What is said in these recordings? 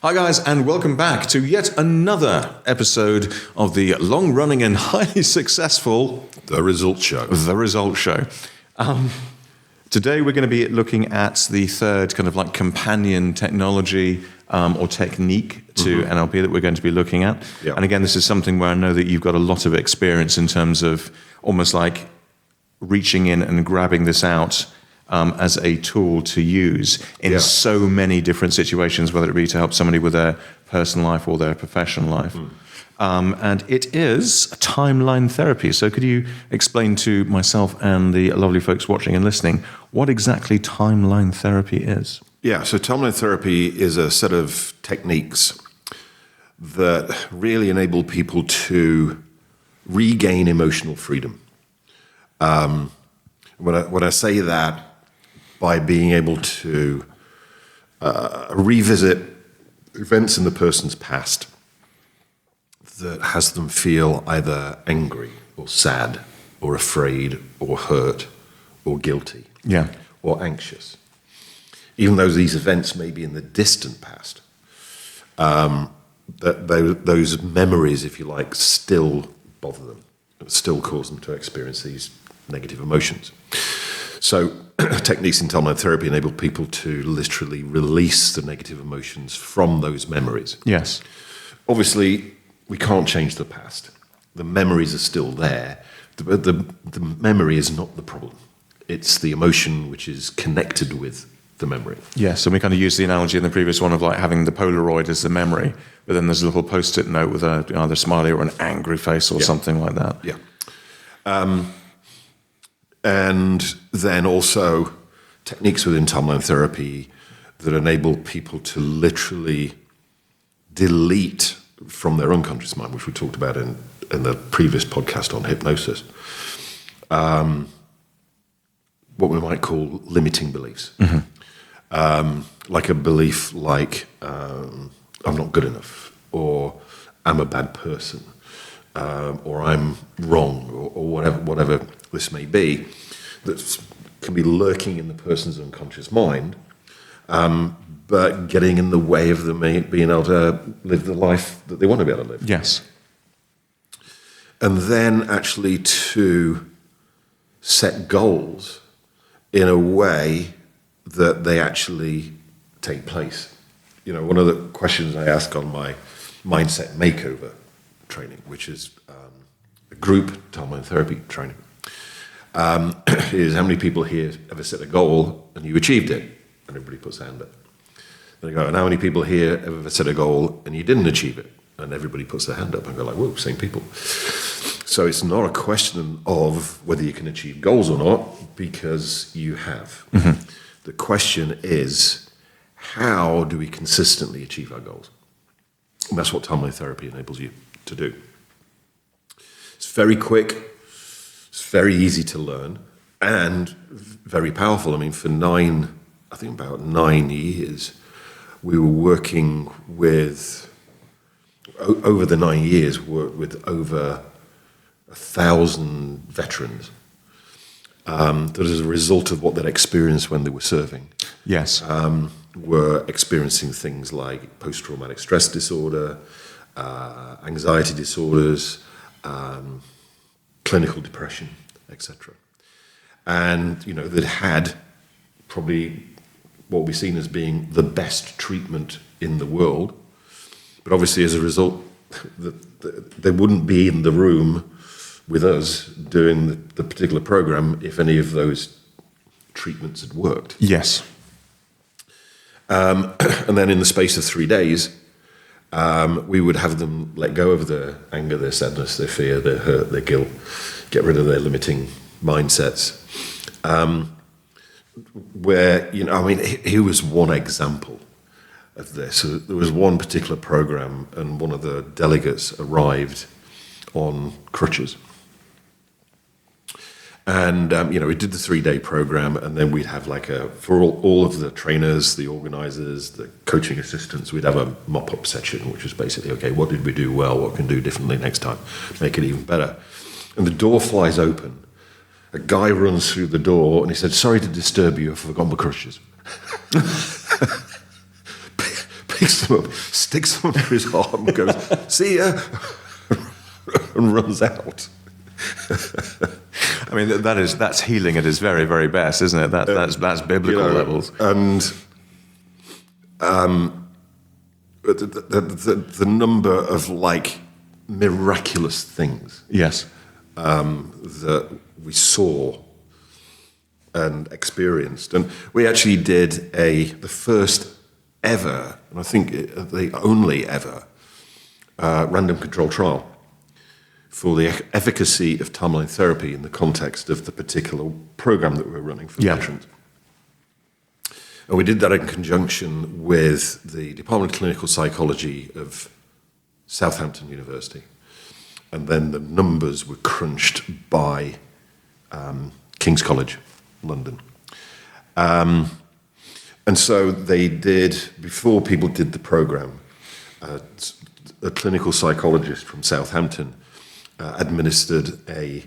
Hi guys, and welcome back to yet another episode of the long-running and highly successful The Result Show. The Result Show. Today we're going to be looking at the third kind of like companion technology or technique to NLP that we're going to be looking at. Yeah. And again, this is something where I know that you've got a lot of experience in terms of almost like reaching in and grabbing this out as a tool to use in so many different situations, whether it be to help somebody with their personal life or their professional life. And it is timeline therapy. So could you explain to myself and the lovely folks watching and listening what exactly timeline therapy is? Yeah, so timeline therapy is a set of techniques that really enable people to regain emotional freedom. When I say that, by being able to revisit events in the person's past that has them feel either angry or sad or afraid or hurt or guilty or anxious. Even though these events may be in the distant past, those memories, if you like, still bother them, still cause them to experience these negative emotions. So techniques in timeline therapy enable people to literally release the negative emotions from those memories. Yes. Obviously, we can't change the past. The memories are still there. The memory is not the problem. It's the emotion which is connected with the memory. Yes, and we kind of used the analogy in the previous one of like having the Polaroid as the memory, but then there's a little post-it note with either a smiley or an angry face or something like that. Yeah. And then also techniques within timeline therapy that enable people to literally delete from their unconscious mind, which we talked about in the previous podcast on hypnosis, what we might call limiting beliefs. Like a belief like, I'm not good enough, or I'm a bad person, or I'm wrong, or whatever this may be, that can be lurking in the person's unconscious mind, but getting in the way of them being able to live the life that they want to be able to live. Yes. And then actually to set goals in a way that they actually take place. You know, one of the questions I ask on my mindset makeover training, which is a group timeline therapy training, is how many people here ever set a goal and you achieved it? And everybody puts their hand up. Then I go, and how many people here ever set a goal and you didn't achieve it? And everybody puts their hand up. And I go like, whoa, same people. So it's not a question of whether you can achieve goals or not, because you have. The question is, how do we consistently achieve our goals? And that's what timeline therapy enables you to do. It's very quick, it's very easy to learn, and very powerful. I mean, for about 9 years, we were working with, over the 9 years, worked with over 1,000 veterans that as a result of what they'd experienced when they were serving. Yes. Were experiencing things like post-traumatic stress disorder, anxiety disorders, clinical depression, etc. And, you know, that had probably what we've seen as being the best treatment in the world. But obviously, as a result, they wouldn't be in the room with us doing the particular program if any of those treatments had worked. Yes. And then in the space of 3 days, we would have them let go of their anger, their sadness, their fear, their hurt, their guilt, get rid of their limiting mindsets. Where, you know, I mean, here was one example of this. So there was one particular program, and one of the delegates arrived on crutches. And, you know, we did the 3-day program, and then we'd have like for all of the trainers, the organizers, the coaching assistants, we'd have a mop-up session, which was basically, okay, what did we do well? What can we do differently next time? Make it even better. And the door flies open. A guy runs through the door, and he said, sorry to disturb you, I've forgotten my crutches. picks them up, sticks them under his arm, and goes, "See ya," and runs out. I mean, that's healing at its very, very best, isn't it? That's biblical levels. And the number of like miraculous things, Yes. that we saw and experienced, and we actually did the first ever, and I think the only ever, random control trial for the efficacy of timeline therapy in the context of the particular program that we're running for veterans. And we did that in conjunction with the Department of Clinical Psychology of Southampton University. And then the numbers were crunched by King's College, London. And so they did, before people did the program, a clinical psychologist from Southampton administered a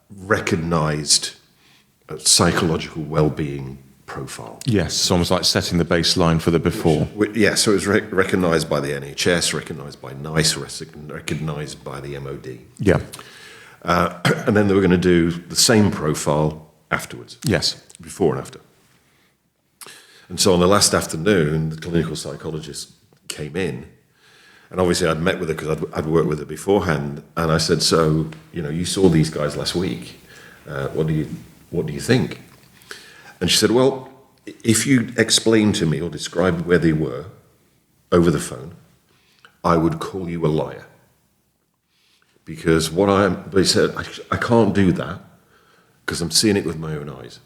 recognized psychological well-being profile. Yes, it's almost like setting the baseline for the before. Yeah, so it was recognised by the NHS, recognised by NICE, recognised by the MOD. Yeah. And then they were going to do the same profile afterwards. Yes. Before and after. And so on the last afternoon, the clinical psychologist came in, and obviously I'd met with her because I'd worked with her beforehand, and I said, "So, you saw these guys last week. What do you think?" And she said, "Well, if you explained to me or described where they were over the phone, I would call you a liar. Because they said, I can't do that because I'm seeing it with my own eyes.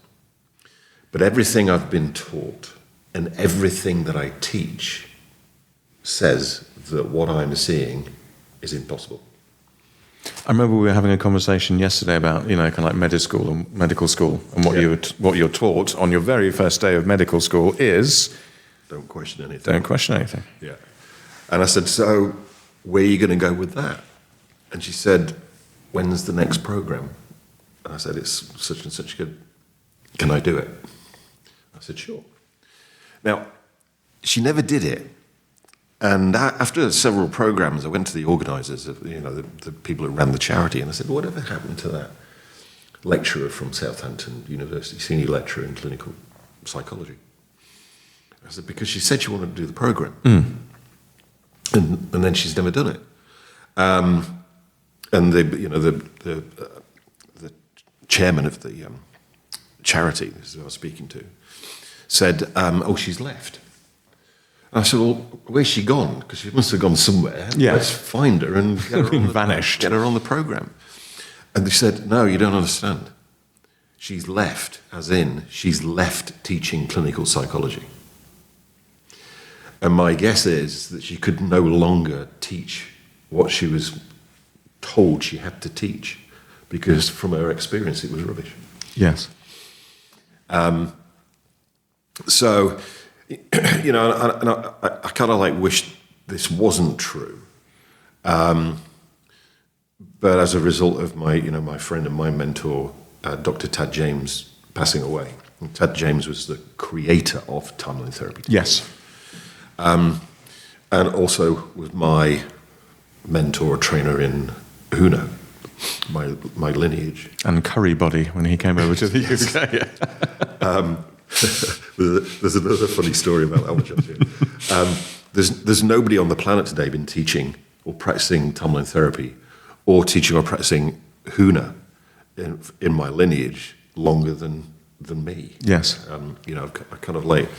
But everything I've been taught and everything that I teach says that what I'm seeing is impossible." I remember we were having a conversation yesterday about, kind of like medical school, and what you're taught on your very first day of medical school is Don't question anything. don't question anything. Yeah. And I said, "So where are you going to go with that?" And she said, "When's the next program?" And I said, "It's such and such good. Can I do it?" I said, "Sure." Now, she never did it. And after several programs, I went to the organisers, the people who ran the charity, and I said, "Whatever happened to that lecturer from Southampton University, senior lecturer in clinical psychology?" I said, "Because she said she wanted to do the program, and then she's never done it." And the chairman of the charity, this is who I was speaking to, said, "Oh, she's left." I said, "Well, where's she gone? Because she must have gone somewhere. Yeah. Let's find her and Vanished. Get her on the program." And they said, "No, you don't understand. She's left, as in she's left teaching clinical psychology. And my guess is that she could no longer teach what she was told she had to teach, because from her experience it was rubbish." Yes. So, and I kind of like wish this wasn't true. But as a result of my friend and my mentor, Dr. Tad James, passing away. And Tad James was the creator of timeline therapy. Yes. And also was my mentor, trainer in Huna, my lineage. And curry body when he came over to the UK. There's another funny story about that, which I'll share. There's nobody on the planet today been teaching or practicing timeline therapy or teaching or practicing Huna in my lineage longer than me. Yes. I kind of like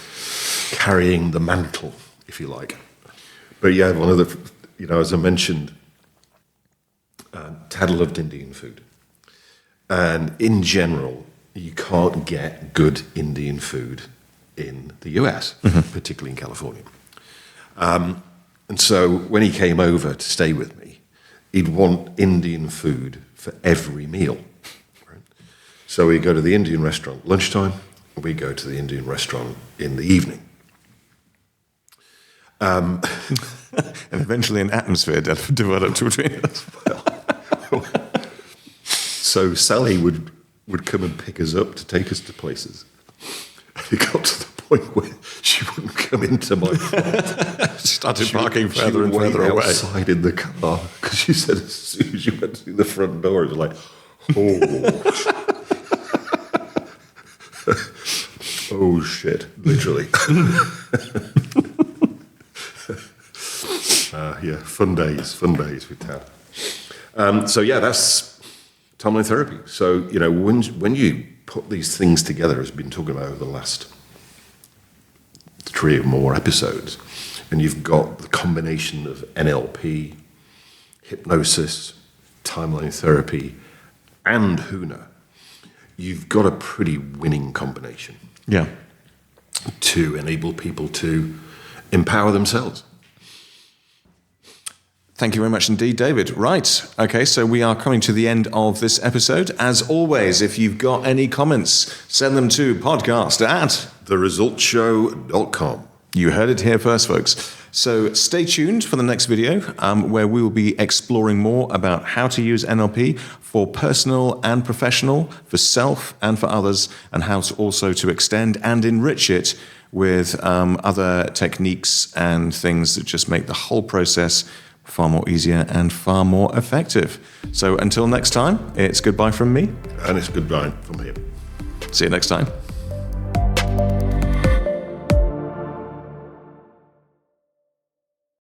carrying the mantle, if you like. But yeah, one of the, as I mentioned, Tad loved Indian food. And in general, you can't get good Indian food in the US, particularly in California. And so when he came over to stay with me, he'd want Indian food for every meal. Right? So we'd go to the Indian restaurant lunchtime, and we'd go to the Indian restaurant in the evening. And eventually an atmosphere developed between us. So Sally would come and pick us up to take us to places. And it got to the point where she wouldn't come into my flat. Started parking further and further away. Outside in the car, because she said as soon as you went through the front door, it was like, oh. Oh shit, literally. Yeah, fun days we've had. So yeah, that's timeline therapy. So, when you put these things together, as we've been talking about over the last 3 or more episodes, and you've got the combination of NLP, hypnosis, timeline therapy, and Huna, you've got a pretty winning combination. Yeah. To enable people to empower themselves. Thank you very much indeed, David. Right. Okay, so we are coming to the end of this episode. As always, if you've got any comments, send them to podcast@theresultshow.com. You heard it here first, folks. So stay tuned for the next video, where we will be exploring more about how to use NLP for personal and professional, for self and for others, and how to also to extend and enrich it with other techniques and things that just make the whole process far more easier and far more effective. So until next time, it's goodbye from me. And it's goodbye from him. See you next time.